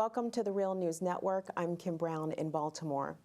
Welcome to the Real News Network. I'm Kim Brown in Baltimore.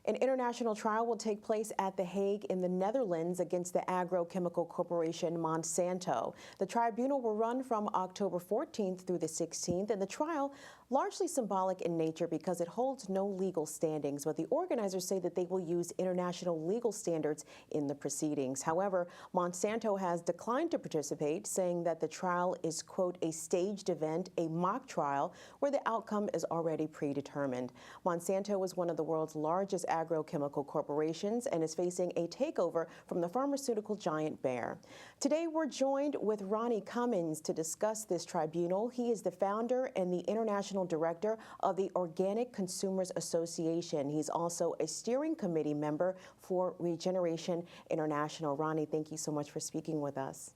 An international trial will take place at The Hague in the Netherlands against the agrochemical corporation Monsanto. The tribunal will run from October 14th through the 16th, and the trial largely symbolic in nature because it holds no legal standings, but the organizers say that they will use international legal standards in the proceedings. However, Monsanto has declined to participate, saying that the trial is, quote, a staged event, a mock trial, where the outcome is already predetermined. Monsanto is one of the world's largest agrochemical corporations and is facing a takeover from the pharmaceutical giant Bayer. Today, we're joined with Ronnie Cummins to discuss this tribunal. He is the founder and the international director of the Organic Consumers Association. He's also a steering committee member for Regeneration International. Ronnie, thank you so much for speaking with us.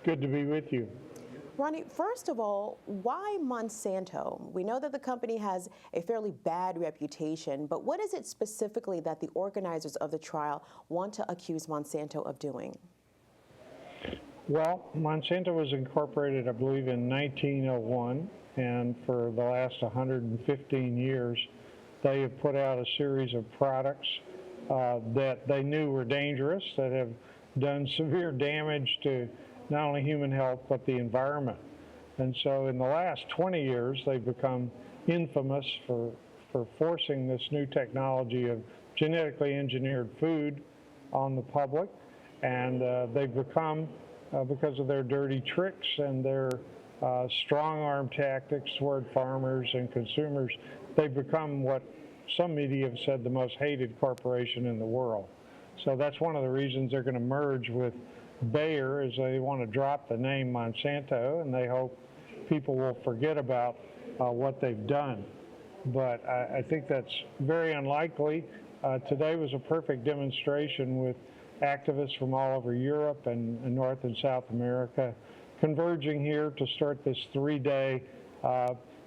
Good to be with you. Ronnie, first of all, why Monsanto? We know that the company has a fairly bad reputation, but what is it specifically that the organizers of the trial want to accuse Monsanto of doing? Well, Monsanto was incorporated, I believe, in 1901, and for the last 115 years, they have put out a series of products that they knew were dangerous, that have done severe damage to not only human health, but the environment. And so in the last 20 years, they've become infamous for forcing this new technology of genetically engineered food on the public. And they've become, because of their dirty tricks and their strong-arm tactics toward farmers and consumers, they've become what some media have said the most hated corporation in the world. So that's one of the reasons they're going to merge with Bayer, is they want to drop the name Monsanto, and they hope people will forget about what they've done. But I think that's very unlikely. Today was a perfect demonstration with activists from all over Europe and North and South America converging here to start this three-day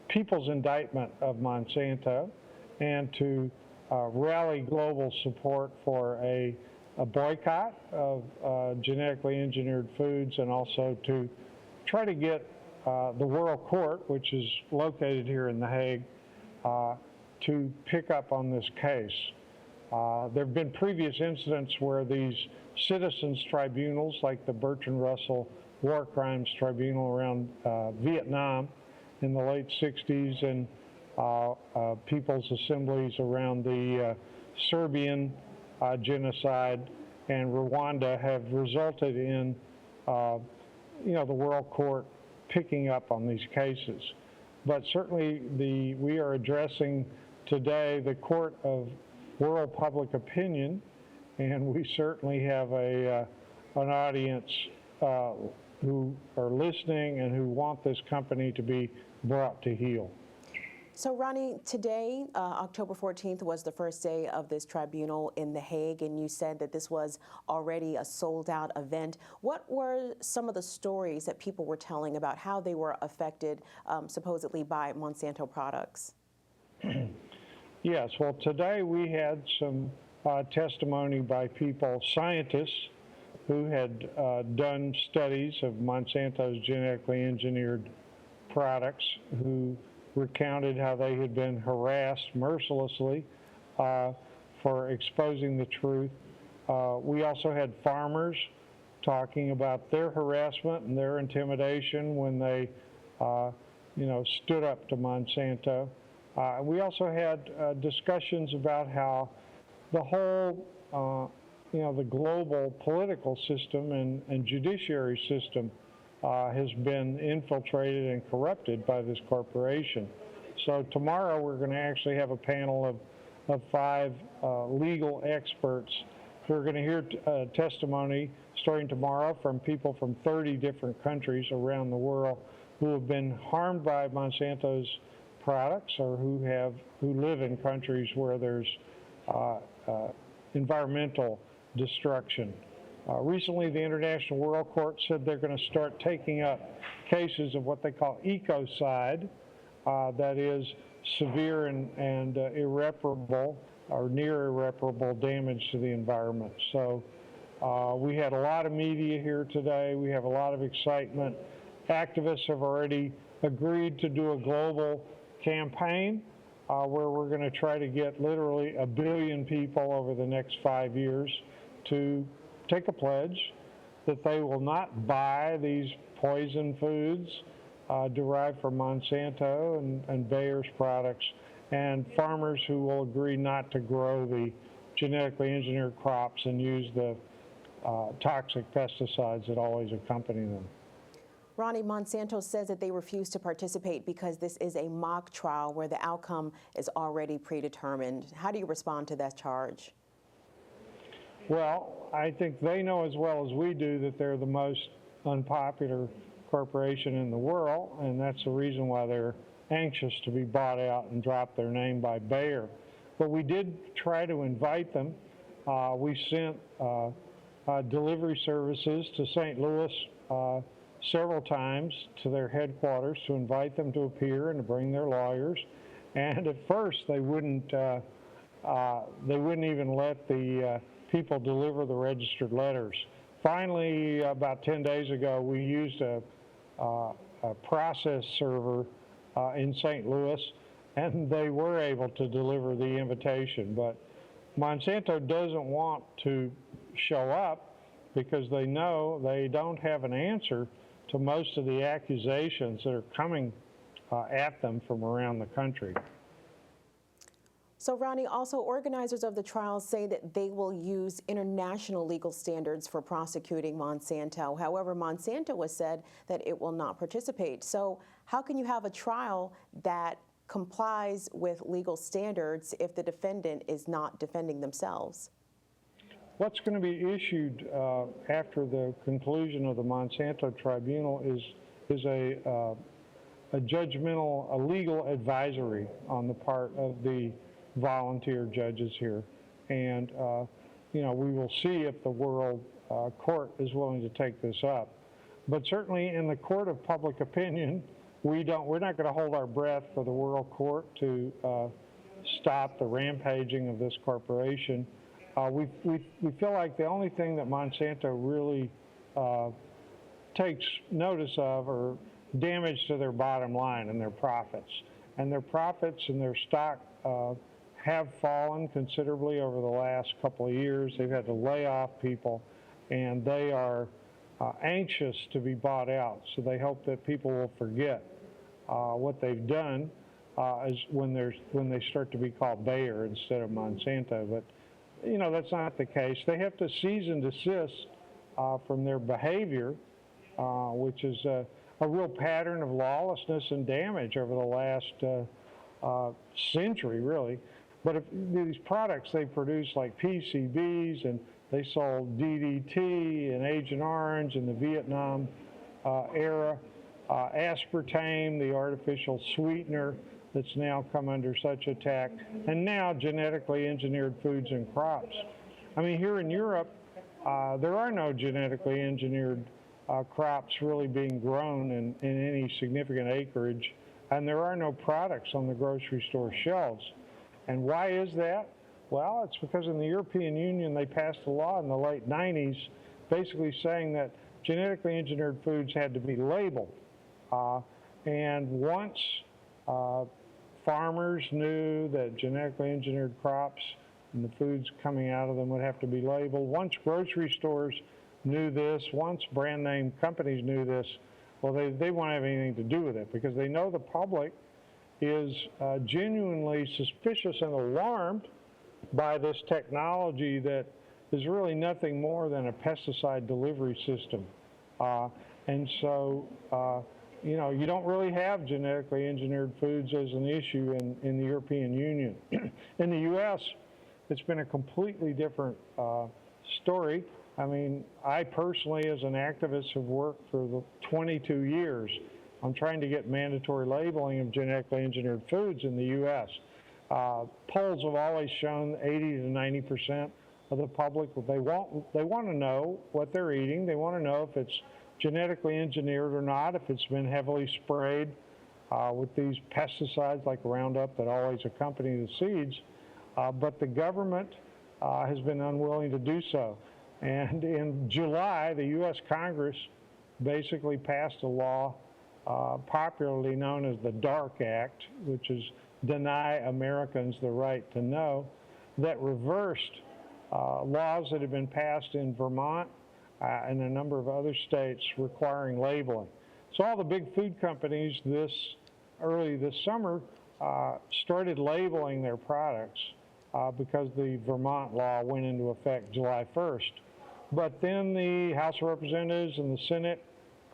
people's indictment of Monsanto, and to rally global support for a boycott of genetically engineered foods, and also to try to get the World Court, which is located here in The Hague, to pick up on this case. There have been previous incidents where these citizens' tribunals, like the Bertrand Russell War Crimes Tribunal around Vietnam in the late 60s, and people's assemblies around the Serbian genocide and Rwanda, have resulted in the World Court picking up on these cases. But certainly we are addressing today the court of world public opinion, and we certainly have an audience who are listening and who want this company to be brought to heel. So, Ronnie, today, October 14th, was the first day of this tribunal in The Hague, and you said that this was already a sold-out event. What were some of the stories that people were telling about how they were affected, supposedly, by Monsanto products? Yes, well, today we had some testimony by people, scientists, who had done studies of Monsanto's genetically engineered products, who recounted how they had been harassed mercilessly for exposing the truth. We also had farmers talking about their harassment and their intimidation when they, stood up to Monsanto. We also had discussions about how the whole, the global political system and judiciary system has been infiltrated and corrupted by this corporation. So tomorrow we're going to actually have a panel of 5 legal experts who are going to hear testimony starting tomorrow from people from 30 different countries around the world who have been harmed by Monsanto's products, or who live in countries where there's environmental destruction. Recently, the International World Court said they're going to start taking up cases of what they call ecocide, that is severe and irreparable or near irreparable damage to the environment. So we had a lot of media here today. We have a lot of excitement. Activists have already agreed to do a global campaign where we're going to try to get literally 1 billion people over the next 5 years to take a pledge that they will not buy these poison foods derived from Monsanto and Bayer's products, and farmers who will agree not to grow the genetically engineered crops and use the toxic pesticides that always accompany them. Ronnie, Monsanto says that they refuse to participate because this is a mock trial where the outcome is already predetermined. How do you respond to that charge? Well, I think they know as well as we do that they're the most unpopular corporation in the world, and that's the reason why they're anxious to be bought out and drop their name by Bayer. But we did try to invite them. We sent delivery services to St. Louis several times to their headquarters to invite them to appear and to bring their lawyers. And at first, they wouldn't even let the people deliver the registered letters. Finally, about 10 days ago, we used a process server in St. Louis, and they were able to deliver the invitation. But Monsanto doesn't want to show up because they know they don't have an answer to most of the accusations that are coming at them from around the country. So, Ronnie, also organizers of the trial say that they will use international legal standards for prosecuting Monsanto. However, Monsanto has said that it will not participate. So how can you have a trial that complies with legal standards if the defendant is not defending themselves? What's going to be issued after the conclusion of the Monsanto Tribunal is a judgmental, a legal advisory on the part of the volunteer judges here. And, you know, we will see if the World Court is willing to take this up. But certainly in the court of public opinion, we're not going to hold our breath for the World Court to stop the rampaging of this corporation. We feel like the only thing that Monsanto really takes notice of are damage to their bottom line and their profits. And their profits and their stock have fallen considerably over the last couple of years. They've had to lay off people, and they are anxious to be bought out. So they hope that people will forget what they've done when they start to be called Bayer instead of Monsanto. But you know, that's not the case. They have to cease and desist from their behavior, which is a real pattern of lawlessness and damage over the last century, really. But if these products they produce, like PCBs, and they sold DDT and Agent Orange in the Vietnam era, aspartame, the artificial sweetener that's now come under such attack, and now genetically engineered foods and crops. I mean, here in Europe, there are no genetically engineered crops really being grown in any significant acreage, and there are no products on the grocery store shelves. And why is that? Well, it's because in the European Union, they passed a law in the late 90s basically saying that genetically engineered foods had to be labeled. And once farmers knew that genetically engineered crops and the foods coming out of them would have to be labeled, once grocery stores knew this, once brand name companies knew this, well, they won't have anything to do with it because they know the public is genuinely suspicious and alarmed by this technology that is really nothing more than a pesticide delivery system. And so, you know, you don't really have genetically engineered foods as an issue in the European Union. In the U.S., it's been a completely different story. I mean, I personally, as an activist, have worked for 22 years on trying to get mandatory labeling of genetically engineered foods in the U.S. Polls have always shown 80 to 90% of the public, they want to know what they're eating. They want to know if it's genetically engineered or not, if it's been heavily sprayed with these pesticides like Roundup that always accompany the seeds. But the government has been unwilling to do so. And in July, the U.S. Congress basically passed a law popularly known as the DARK Act, which is Deny Americans the Right to Know, that reversed laws that had been passed in Vermont and a number of other states requiring labeling. So all the big food companies early this summer started labeling their products because the Vermont law went into effect July 1st. But then the House of Representatives and the Senate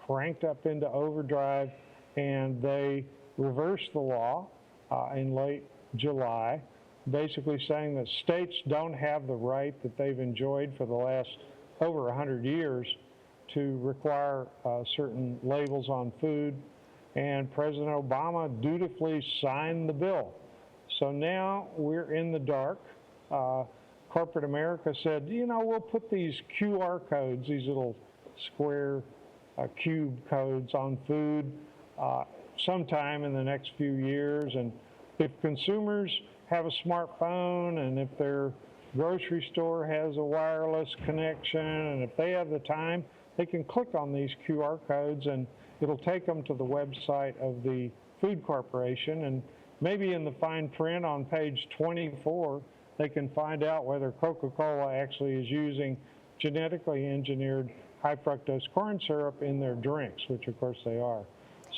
cranked up into overdrive, and they reversed the law in late July, basically saying that states don't have the right that they've enjoyed for the last over 100 years to require certain labels on food, and President Obama dutifully signed the bill. So now we're in the dark. Corporate America said, you know, we'll put these QR codes, these little square cube codes on food sometime in the next few years, and if consumers have a smartphone and if their grocery store has a wireless connection and if they have the time, they can click on these QR codes and it'll take them to the website of the food corporation, and maybe in the fine print on page 24 they can find out whether Coca-Cola actually is using genetically engineered high fructose corn syrup in their drinks, which of course they are.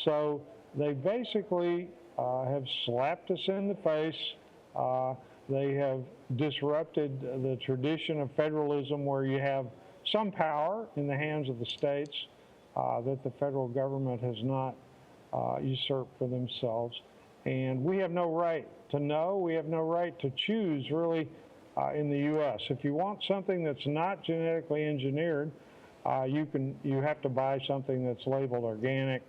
So they basically have slapped us in the face. They have disrupted the tradition of federalism, where you have some power in the hands of the states that the federal government has not usurped for themselves. And we have no right to know, we have no right to choose, really, in the U.S. If you want something that's not genetically engineered, you have to buy something that's labeled organic,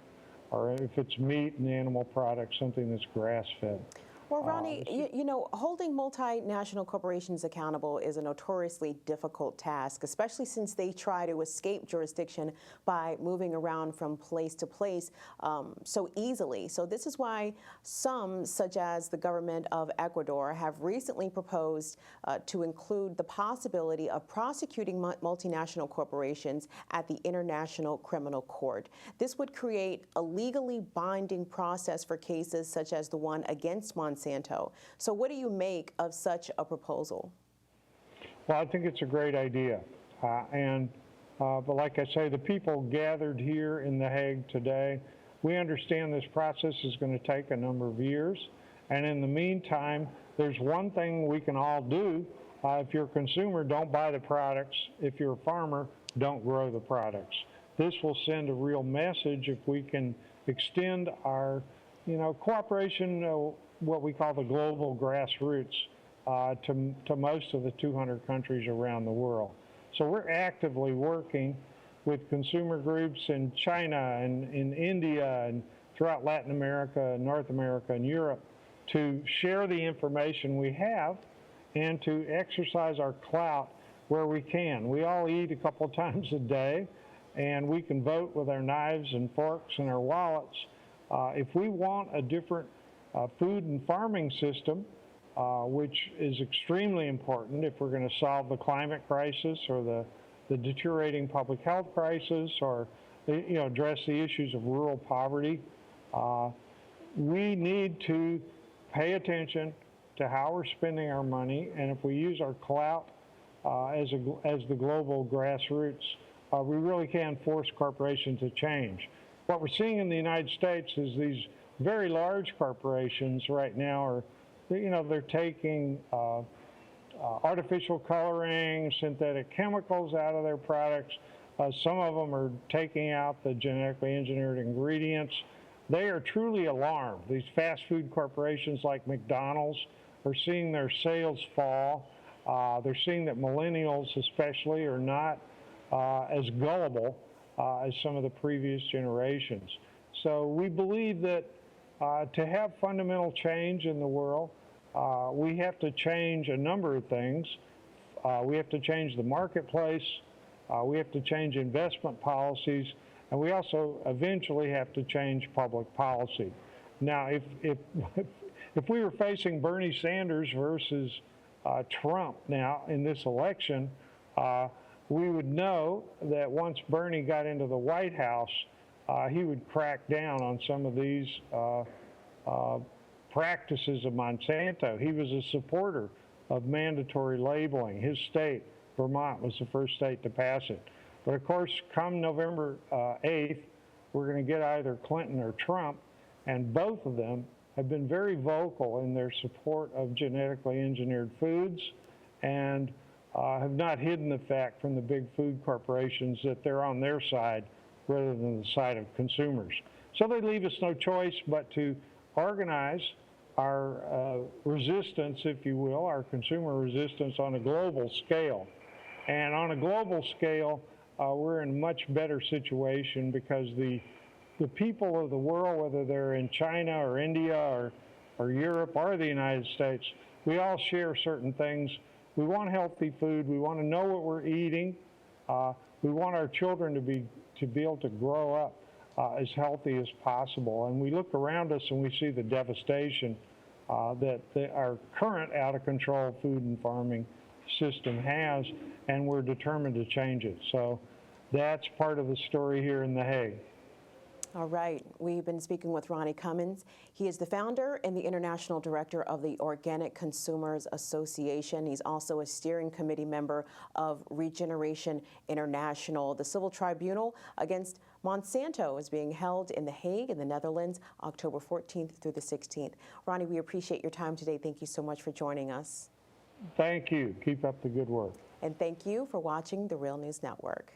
or if it's meat and animal products, something that's grass-fed. Well, Ronnie, you know, holding multinational corporations accountable is a notoriously difficult task, especially since they try to escape jurisdiction by moving around from place to place so easily. So this is why some, such as the government of Ecuador, have recently proposed to include the possibility of prosecuting multinational corporations at the International Criminal Court. This would create a legally binding process for cases such as the one against Monsanto. So what do you make of such a proposal? Well, I think it's a great idea. But like I say, the people gathered here in The Hague today, we understand this process is going to take a number of years. And in the meantime, there's one thing we can all do. If you're a consumer, don't buy the products. If you're a farmer, don't grow the products. This will send a real message if we can extend our, cooperation, what we call the global grassroots, to most of the 200 countries around the world. So we're actively working with consumer groups in China and in India and throughout Latin America, North America, and Europe to share the information we have and to exercise our clout where we can. We all eat a couple times a day, and we can vote with our knives and forks and our wallets. If we want a different food and farming system, which is extremely important if we're going to solve the climate crisis or the deteriorating public health crisis, or address the issues of rural poverty, we need to pay attention to how we're spending our money, and if we use our clout as the global grassroots, we really can force corporations to change. What we're seeing in the United States is these very large corporations right now are, they're taking artificial coloring, synthetic chemicals out of their products. Some of them are taking out the genetically engineered ingredients. They are truly alarmed. These fast food corporations like McDonald's are seeing their sales fall. They're seeing that millennials especially are not as gullible as some of the previous generations. So we believe that to have fundamental change in the world, we have to change a number of things. We have to change the marketplace, we have to change investment policies, and we also eventually have to change public policy. Now, if we were facing Bernie Sanders versus Trump now in this election, we would know that once Bernie got into the White House, he would crack down on some of these practices of Monsanto. He was a supporter of mandatory labeling. His state, Vermont, was the first state to pass it. But of course, come November 8th, we're going to get either Clinton or Trump, and both of them have been very vocal in their support of genetically engineered foods and have not hidden the fact from the big food corporations that they're on their side rather than the side of consumers. So they leave us no choice but to organize our resistance, if you will, our consumer resistance on a global scale. And on a global scale, we're in a much better situation because the people of the world, whether they're in China or India or Europe or the United States, we all share certain things. We want healthy food. We want to know what we're eating. We want our children to be able to grow up as healthy as possible. And we look around us and we see the devastation that our current out-of-control food and farming system has, and we're determined to change it. So that's part of the story here in The Hague. All right, we've been speaking with Ronnie Cummins. He is the founder and the international director of the Organic Consumers Association. He's also a steering committee member of Regeneration International. The civil tribunal against Monsanto is being held in The Hague in the Netherlands, October 14th through the 16th. Ronnie, we appreciate your time today. Thank you so much for joining us. Thank you. Keep up the good work. And thank you for watching the Real News Network.